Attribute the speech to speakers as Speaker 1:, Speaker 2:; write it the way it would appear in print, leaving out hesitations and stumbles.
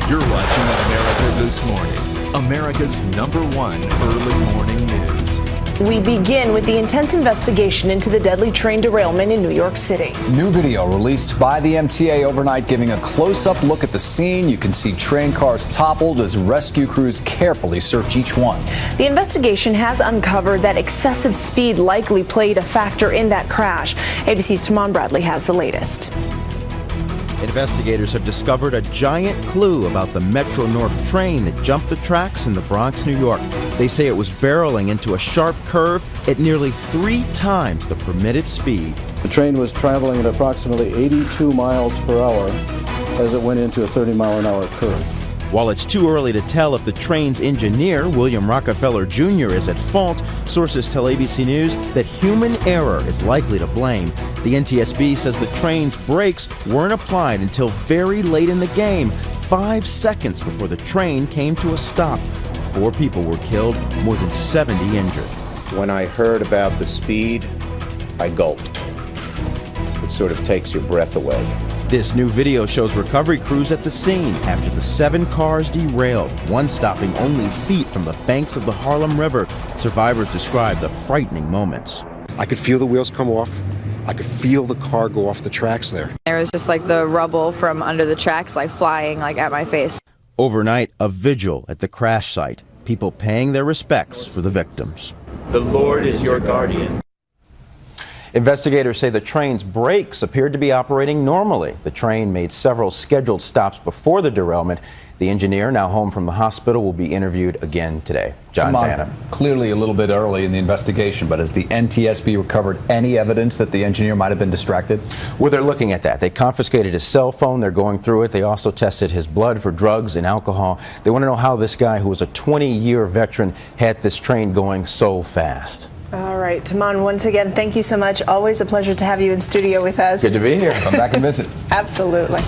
Speaker 1: You're watching America This Morning, America's #1 early morning news.
Speaker 2: We begin with the intense investigation into the deadly train derailment in New York City.
Speaker 3: New video released by the MTA overnight giving a close-up look at the scene. You can see train cars toppled as rescue crews carefully search each one.
Speaker 2: The investigation has uncovered that excessive speed likely played a factor in that crash. ABC's Tamon Bradley has the latest.
Speaker 4: Investigators have discovered a giant clue about the Metro North train that jumped the tracks in the Bronx, New York. They say it was barreling into a sharp curve at nearly 3 times the permitted speed.
Speaker 5: The train was traveling at approximately 82 miles per hour as it went into a 30-mile-an-hour curve.
Speaker 4: While it's too early to tell if the train's engineer, William Rockefeller Jr., is at fault, sources tell ABC News that human error is likely to blame. The NTSB says the train's brakes weren't applied until very late in the game, 5 seconds before the train came to a stop. 4 people were killed, more than 70 injured.
Speaker 6: When I heard about the speed, I gulped. It sort of takes your breath away.
Speaker 4: This new video shows recovery crews at the scene after the 7 cars derailed, one stopping only feet from the banks of the Harlem River. Survivors describe the frightening moments.
Speaker 7: I could feel the wheels come off. I could feel the car go off the tracks there.
Speaker 8: There was just like the rubble from under the tracks like flying like at my face.
Speaker 4: Overnight, a vigil at the crash site. People paying their respects for the victims.
Speaker 9: The Lord is your guardian.
Speaker 4: Investigators say the train's brakes appeared to be operating normally. The train made several scheduled stops before the derailment. The engineer, now home from the hospital, will be interviewed again today. John Bannon.
Speaker 3: Clearly a little bit early in the investigation, but has the NTSB recovered any evidence that the engineer might have been distracted?
Speaker 4: Well, they're looking at that. They confiscated his cell phone. They're going through it. They also tested his blood for drugs and alcohol. They want to know how this guy, who was a 20-year veteran, had this train going so fast.
Speaker 2: All right, Tamon, once again, thank you so much. Always a pleasure to have you in studio with us.
Speaker 4: Good to be here.
Speaker 3: Come back and visit.
Speaker 2: Absolutely.